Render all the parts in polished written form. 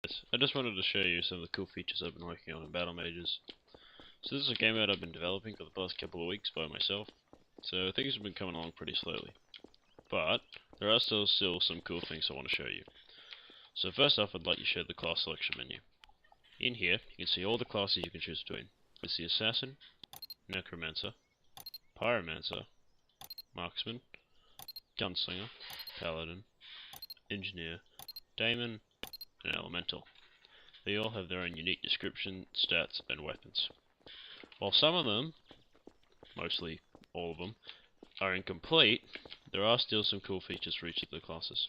Yes, I just wanted to show you some of the cool features I've been working on in Battle Mages. So this is a game mode I've been developing for the past couple of weeks by myself, so things have been coming along pretty slowly. But there are still some cool things I want to show you. So first off, I'd like to show the class selection menu. In here, you can see all the classes you can choose between. It's the Assassin, Necromancer, Pyromancer, Marksman, Gunslinger, Paladin, Engineer, Daemon, and Elemental. They all have their own unique description, stats, and weapons. While some of them, mostly all of them, are incomplete, there are still some cool features for each of the classes.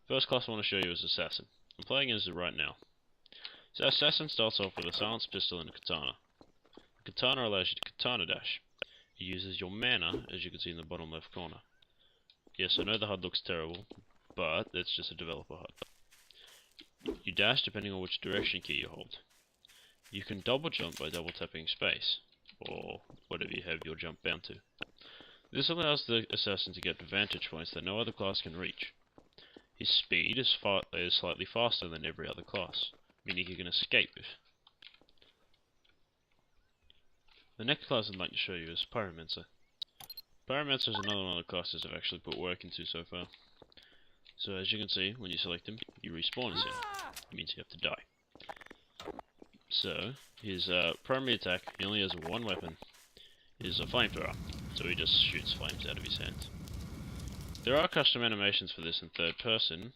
First class I want to show you is Assassin. I'm playing as it right now. So Assassin starts off with a silenced pistol and a katana. The katana allows you to katana dash. It uses your mana, as you can see in the bottom left corner. Yes, I know the HUD looks terrible, but that's just a developer HUD. You dash depending on which direction key you hold. You can double jump by double tapping space, or whatever you have your jump bound to. This allows the assassin to get vantage points that no other class can reach. His speed is slightly faster than every other class, meaning he can escape. The next class I'd like to show you is Pyromancer. Pyromancer is another one of the classes I've actually put work into so far. So as you can see, when you select him, you respawn as him. It means you have to die. So, his primary attack, he only has one weapon, is a flamethrower. So he just shoots flames out of his hands. There are custom animations for this in third person.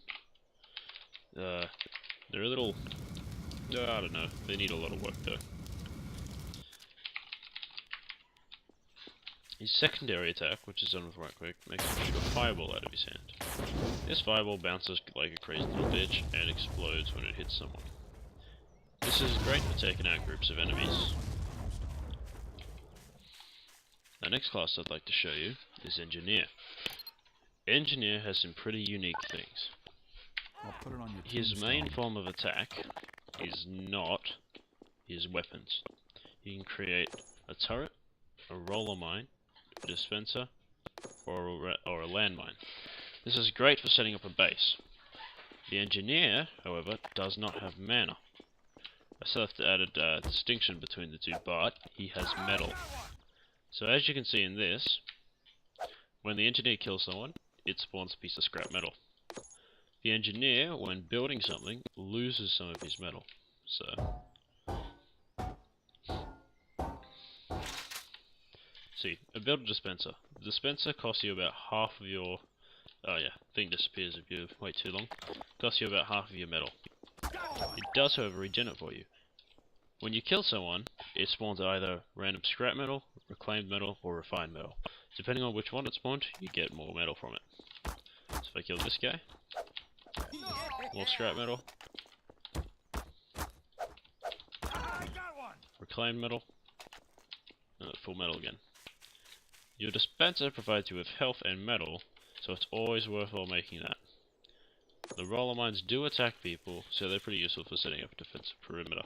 They're a little... I don't know, they need a lot of work though. His secondary attack, which is done with right click, makes him shoot a fireball out of his hand. This fireball bounces like a crazy little bitch and explodes when it hits someone. This is great for taking out groups of enemies. The next class I'd like to show you is Engineer. Engineer has some pretty unique things. His main form of attack is not his weapons. He can create a turret, a roller mine, a dispenser, or a landmine. This is great for setting up a base. The Engineer, however, does not have mana. I still have to add a distinction between the two, but he has metal. So as you can see in this, when the Engineer kills someone, it spawns a piece of scrap metal. The Engineer, when building something, loses some of his metal. So, see, a build dispenser. The dispenser costs you about half of your... Oh yeah, thing disappears if you wait too long. Costs you about half of your metal. It does, however, regen it for you. When you kill someone, it spawns either random scrap metal, reclaimed metal, or refined metal. Depending on which one it spawned, you get more metal from it. So if I kill this guy, more scrap metal, reclaimed metal, and full metal again. Your dispenser provides you with health and metal, so it's always worthwhile making that. The roller mines do attack people, so they're pretty useful for setting up a defensive perimeter.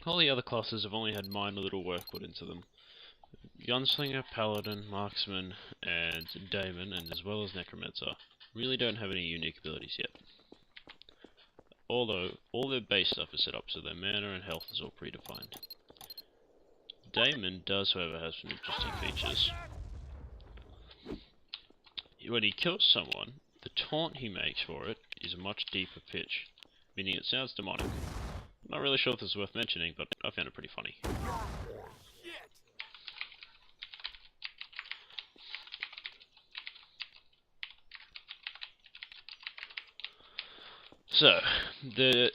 All the other classes have only had minor little work put into them. Gunslinger, Paladin, Marksman, and Daemon, and as well as Necromancer, really don't have any unique abilities yet. Although, all their base stuff is set up so their mana and health is all predefined. Daemon does, however, have some interesting features. When he kills someone, the taunt he makes for it is a much deeper pitch, meaning it sounds demonic. I'm not really sure if this is worth mentioning, but I found it pretty funny. So, the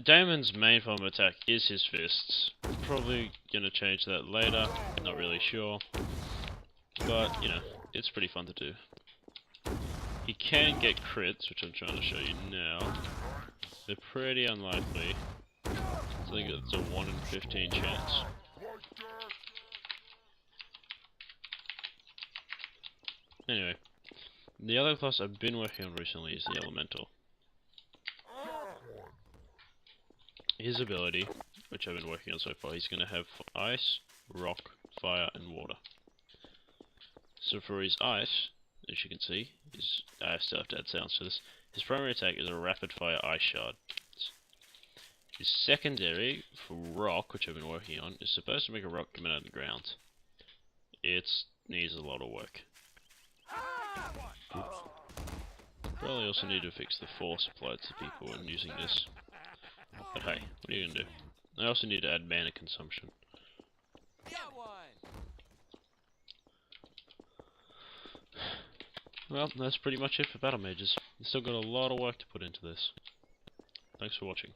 Daemon's main form of attack is his fists. Probably gonna change that later, not really sure. But, you know, it's pretty fun to do. He can get crits, which I'm trying to show you now. They're pretty unlikely. I think it's a 1 in 15 chance. Anyway, the other class I've been working on recently is the Elemental. His ability, which I've been working on so far, he's going to have ice, rock, fire, and water. So for his ice, as you can see, I still have to add sounds to this. His primary attack is a rapid fire ice shard. His secondary, for rock, which I've been working on, is supposed to make a rock coming out of the ground. It needs a lot of work. Oops. Probably also need to fix the force applied to people when using this. But hey, what are you gonna do? I also need to add mana consumption. Well, that's pretty much it for battle mages. We've still got a lot of work to put into this. Thanks for watching.